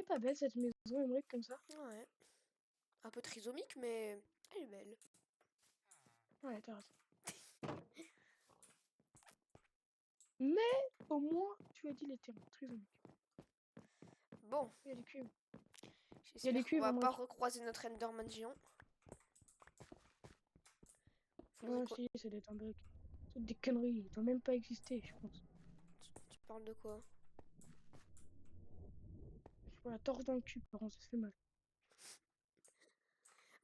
pas belle cette maison, Emmerich, comme ça. Ouais. Un peu trisomique, mais elle est belle. Ouais, t'as raison. Mais au moins, tu as dit les termes trisomiques. Bon. Il y a des cuves. J'espère qu'on va pas Emmerich. recroiser notre Enderman géant. Ouais, si, c'est des timbriques. C'est des conneries, ils doivent même pas exister, je pense. Tu parles de quoi? Je vois la torche dans le cul, par contre, ça se fait mal.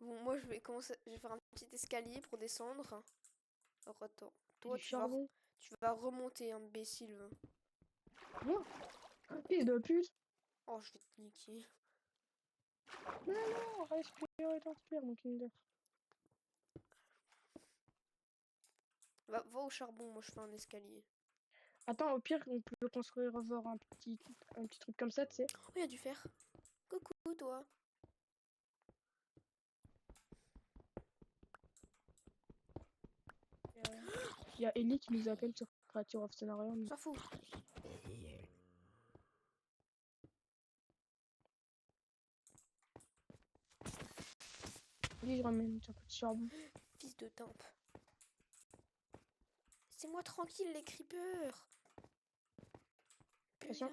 Bon, moi je vais commencer, je vais faire un petit escalier pour descendre. Alors attends, toi Du charbon. tu vas remonter, imbécile. Moi fils de pute. Oh, je vais te niquer. Mais non, respire et t'inspire, mon Kinder. Va au charbon, moi je fais un escalier. Attends, au pire, on peut construire avoir un petit truc comme ça, tu sais. Oh, il y a du fer. Coucou, toi. Il y a Ellie qui nous appelle sur Creature of Scenario. S'en fout. Oui, je ramène un peu de charbon. Fils de tempe. C'est-moi tranquille, les creepers. Putain.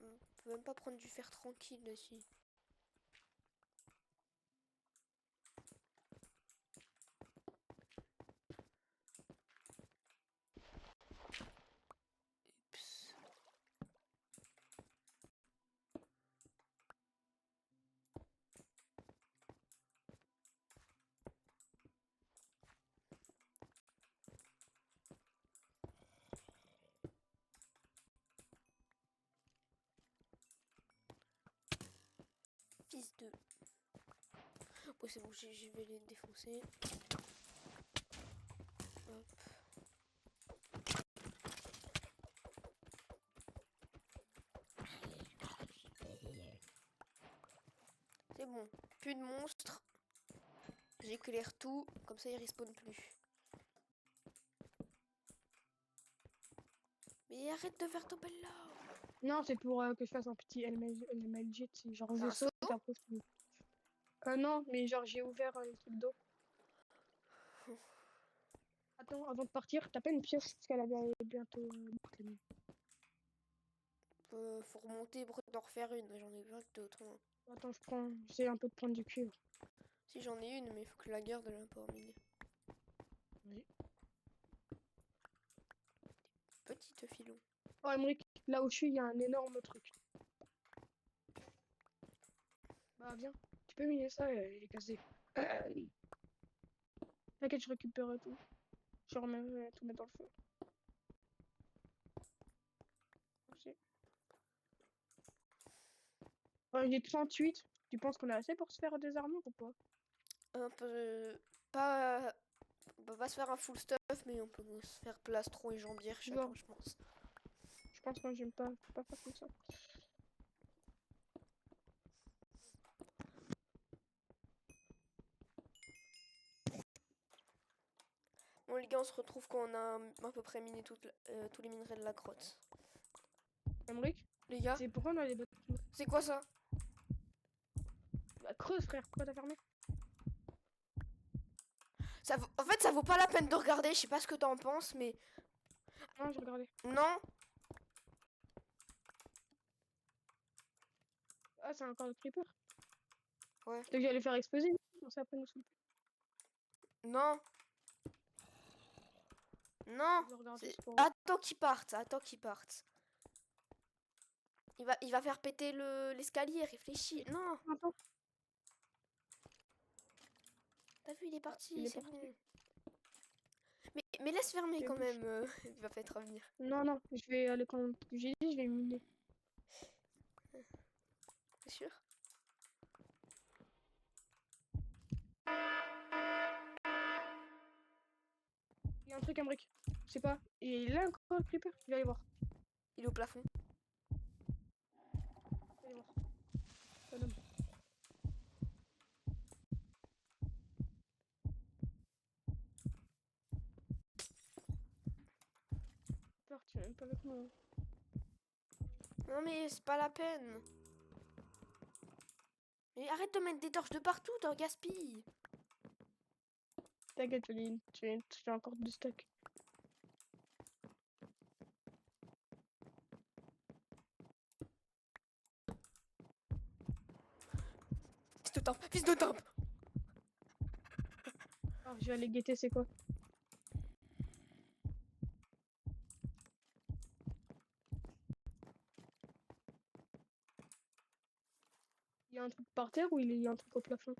On peut même pas prendre du fer tranquille dessus. Oups. Fils de... Bon, c'est bon, je vais les défoncer. Hop. C'est bon, plus de monstres. J'éclaire tout, comme ça ils respawnent plus. Mais arrête de faire tomber là. Non, c'est pour que je fasse un petit LMLG, genre je Un saute saut? et après je... non, mais genre j'ai ouvert le truc d'eau. Attends, avant de partir, t'as pas une pioche parce qu'elle avait bientôt morte, la mine. Faut remonter pour d'en refaire une, j'en ai plein d'autres. Hein. Attends, j'essaie un peu de prendre du cuivre. Si j'en ai une, mais il faut que je la garde là pour miner. Oui. Petite filon. Oh, Emmerich, là où je suis, il y a un énorme truc. Bah, viens, tu peux miner ça, il est cassé. T'inquiète, je récupère tout. Je remets tout mettre dans le feu. Merci. Il est 38. Tu penses qu'on a assez pour se faire des armures ou pas? Un peu... Pas... On peut pas se faire un full stuff, mais on peut se faire plastron et jambière chacun, je pense. Je pense que j'aime pas faire comme ça. Bon les gars, on se retrouve quand on a à peu près miné tous les minerais de la grotte. Emmerich, Les gars, c'est pourquoi on a les bâtiments? c'est quoi ça? Bah, creuse, frère, pourquoi t'as fermé? En fait, ça vaut pas la peine de regarder, je sais pas ce que t'en penses, mais... Non, j'ai regardé. Non. Ah, c'est encore le creeper. Ouais. Donc j'allais faire exploser. On s'est après nous soulever. Non. Non. Attends qu'il parte, attends qu'il parte. Il va faire péter l'escalier, réfléchis. Non. Attends. T'as vu, il est parti, Il est c'est parti. bon. Mais laisse fermer quand même, il va peut-être revenir. Non, non, je vais aller quand j'ai dit, je vais miner. C'est sûr? Il y a un truc, un brick. Je sais pas. Et là encore le creeper. Je vais aller voir. Il est au plafond. Je vais aller voir. Bonhomme. même pas avec moi. Non mais c'est pas la peine. Mais arrête de mettre des torches de partout, t'en gaspilles. T'inquiète, j'ai encore 2 stocks. Fils de timbre, fils de timbre. Ah, je vais aller guetter, c'est quoi? Il y a un truc par terre ou il y a un truc au plafond?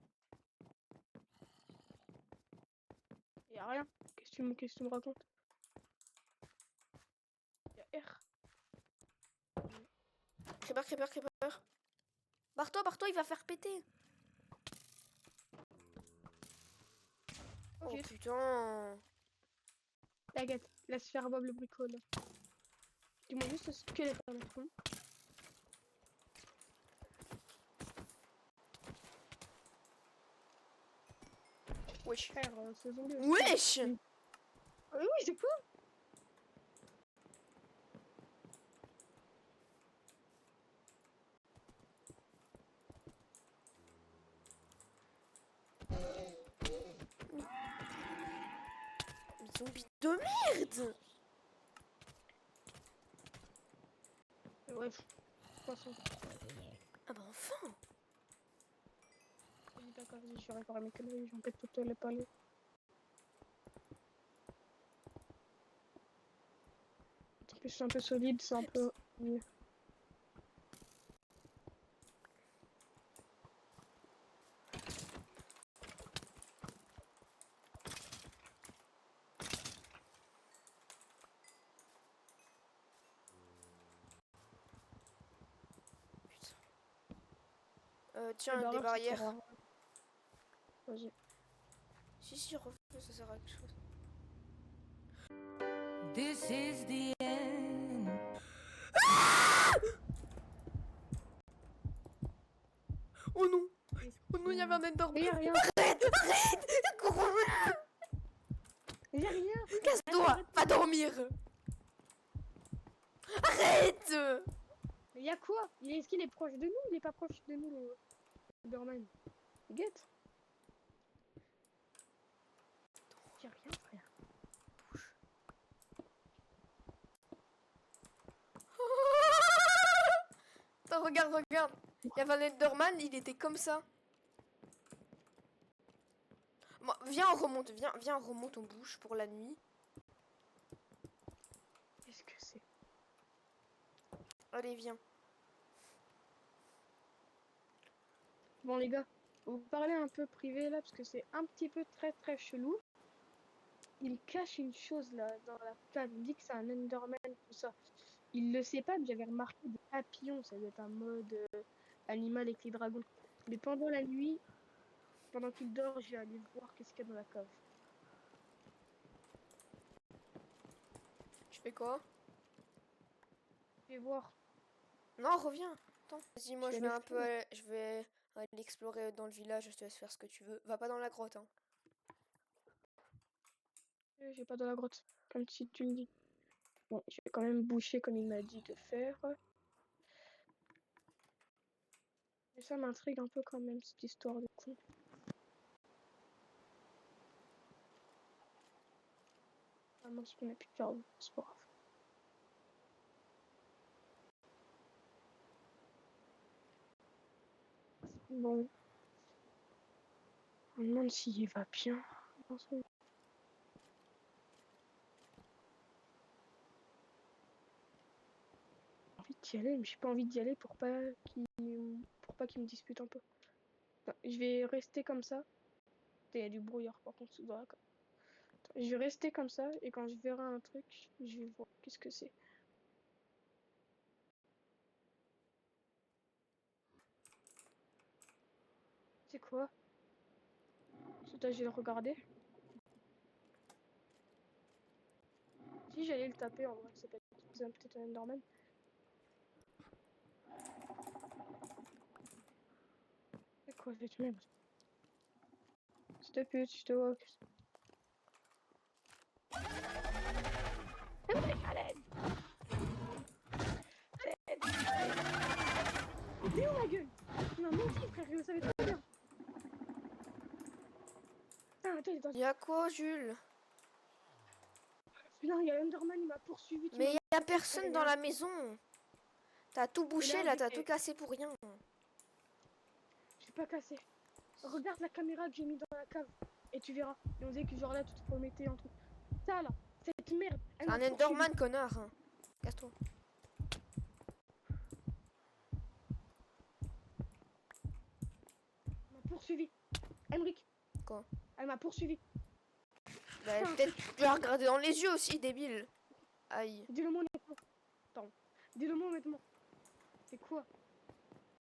Il y a rien. Qu'est-ce que tu me racontes? Il y a R. Creeper, creeper, creeper. Barre-toi, il va faire péter. Ok. Oh putain. T'inquiète, laisse faire Bob le bricole. Dis-moi juste ce qu'elle est à fond. Wesh. Frère, ce zombie aussi. Wesh. Oui, c'est quoi? Mais zombie de merde. Ouais, poisson. Ah bah enfin. Oui, d'accord, vas-y, je vais réparer mes conneries, j'en peux toutes les palais. En plus, c'est un peu solide, c'est un peu mieux. Tiens, Les des barrières, ça sert barrières. à rien. Vas-y. Si, refais, ça sert à quelque chose. This is the end. Oh non. Oh non, il y avait un Enderman. Mais y'a rien. Arrête. Gros. Y'a rien. Casse-toi. Va dormir. Arrête. Mais y'a quoi? Est-ce qu'il est proche de nous? Il est pas proche de nous, le Enderman. Guette. Y'a rien, frère. Attends, regarde. Il y avait un Enderman, il était comme ça. Bon, viens, on remonte, on bouge pour la nuit. Qu'est-ce que c'est? Allez, viens. Bon, les gars, vous parlez un peu privé là, parce que c'est un petit peu très chelou. Il cache une chose là dans la cave. Il dit que c'est un Enderman, tout ça. Il le sait pas, mais j'avais remarqué des papillons. Ça doit être un mode animal avec les dragons. Mais pendant la nuit, pendant qu'il dort, je vais aller voir qu'est-ce qu'il y a dans la cave. Tu fais quoi? Je vais voir. Non, reviens. Attends. Vas-y, moi Je je vais vais aller un peu je vais aller explorer dans le village, je te laisse faire ce que tu veux. Va pas dans la grotte, hein. J'ai pas dans la grotte, comme si tu me dis. Bon, je vais quand même boucher comme il m'a dit de faire. Mais ça m'intrigue un peu quand même, cette histoire de con. Ah mince, on a plus de carte, c'est pas grave. Bon. On me demande s'il va bien. J'ai envie d'y aller, mais j'ai pas envie d'y aller pour pas qu'il me dispute un peu. Enfin, je vais rester comme ça. Il y a du brouillard par contre dans la cave. Je vais rester comme ça et quand je verrai un truc, je vais voir qu'est-ce que c'est. C'est quoi? C'est je vais le regarder. Si j'allais le taper en vrai, c'est peut-être un Enderman. C'est quoi cette merde? S'il te plaît, je te vois. T'es où ma gueule? Tu m'as menti frère, je le savais très bien. Putain, attends, attends. Y'a quoi, Jules? Putain, il y a l'Enderman, il m'a poursuivi. Mais y'a personne dans la maison. T'as tout bouché là, t'as tout cassé pour rien. J'ai pas cassé. Regarde la caméra que j'ai mis dans la cave. Et tu verras. Et on disait que genre là, tu te promettais un truc. Ça là, cette merde. C'est un Enderman, connard. Hein. Casse-toi. Elle m'a poursuivi. Emric. Quoi? Elle m'a poursuivi. Bah, peut-être tu l'as regardé dans les yeux aussi, débile. Aïe. Dis-le moi honnêtement. Attends. Dis-le moi honnêtement. C'est quoi?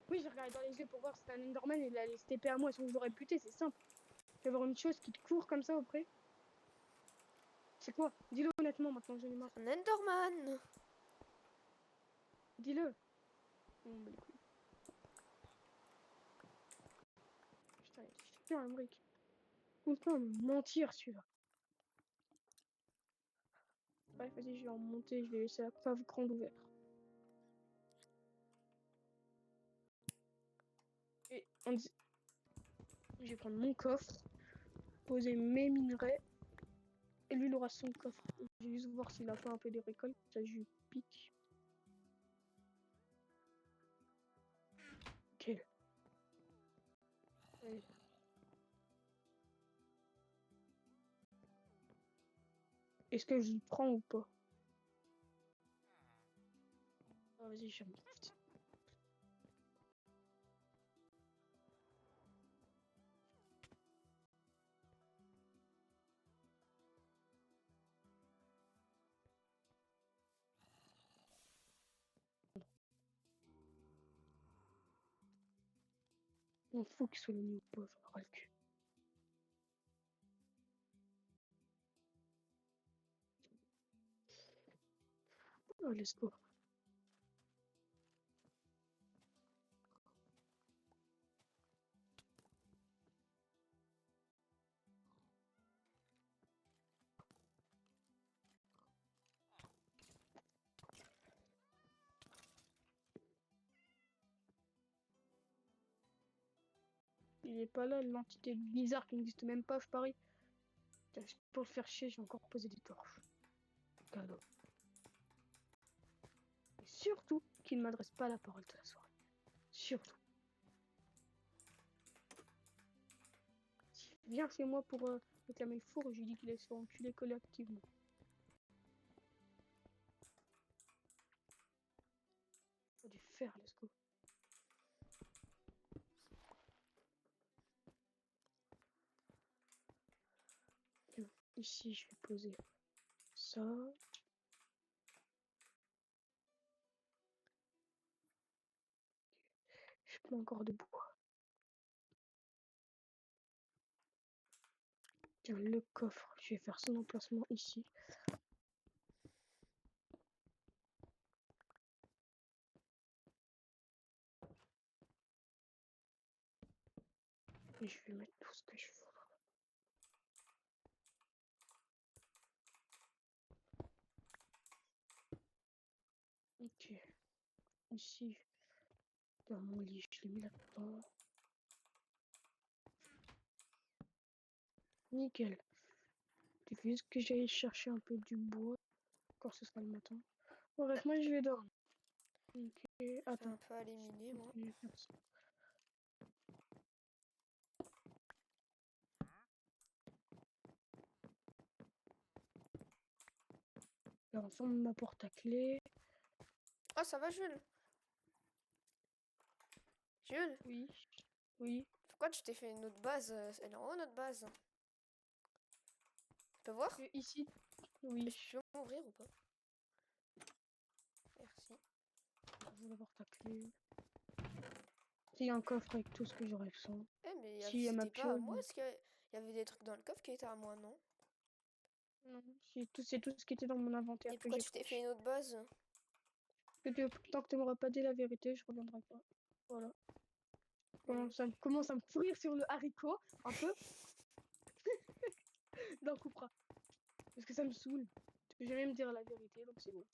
Oui, j'ai regardé dans les yeux pour voir si c'était un Enderman et il allait se TP à moi. Sinon, je l'aurais buté, c'est simple. Tu vas voir une chose qui te court comme ça auprès. C'est quoi? Dis-le honnêtement maintenant, j'en ai marre. Un Enderman. Dis-le. Oh, bah, les couilles. Putain, il est super, Emric. Tout le temps, à me mentir celui-là. Bref, vas-y, je vais remonter, je vais laisser la cave grande ouverte. Et on dit... Je vais prendre mon coffre, poser mes minerais, et lui il aura son coffre. Je vais juste voir s'il a fait un peu des récoltes, ça je lui pique. Ok. Allez. Est-ce que je le prends ou pas? Ah, vas-y, je vais me... On faut qu'il soit mis au pauvre, ras le cul. Oh, let's go. Il est pas là, l'entité bizarre qui n'existe même pas, je parie. Putain, pour le faire chier, j'ai encore posé des torches. Cadeau. Et surtout qu'il ne m'adresse pas la parole de la soirée. Surtout. S'il vient chez moi pour réclamer le four, j'ai dit qu'il allait se faire enculer collectivement. Faut du fer, let's go. Ici, je vais poser ça. Je prends encore de bois. Tiens, le coffre, je vais faire son emplacement ici. Et je vais mettre tout ce que je veux. Ok. Ici, dans mon lit, je l'ai mis là-dedans. Nickel. Il faut juste que j'aille chercher un peu du bois. Quand ce sera le matin. Bref, moi je vais dormir. Ok, attends. Un peu à éliminer, moi. Je vais faire ça. Là, on ferme ma porte à clé. Oh, ça va, Jules? Jules? Oui. Oui. Pourquoi tu t'es fait une autre base? Elle est en haut, notre base. Tu peux voir? Ici. Oui. Je peux m'ouvrir ou pas? Merci. J'ouvre la porte à clé. Il y a un coffre avec tout ce que j'aurais besoin. Eh, mais Si, il y a ma c'était pas à piole. moi, est-ce qu'il y avait des trucs dans le coffre qui étaient à moi, non? Non, c'est tout ce qui était dans mon inventaire. Et Que pourquoi j'ai tu t'es pris. fait une autre base? Tant que tu m'auras pas dit la vérité, je reviendrai pas. Voilà. Ça commence à me pourrir sur le haricot, un peu. Là, on coupera. Parce que ça me saoule. Je vais même dire la vérité, donc c'est bon.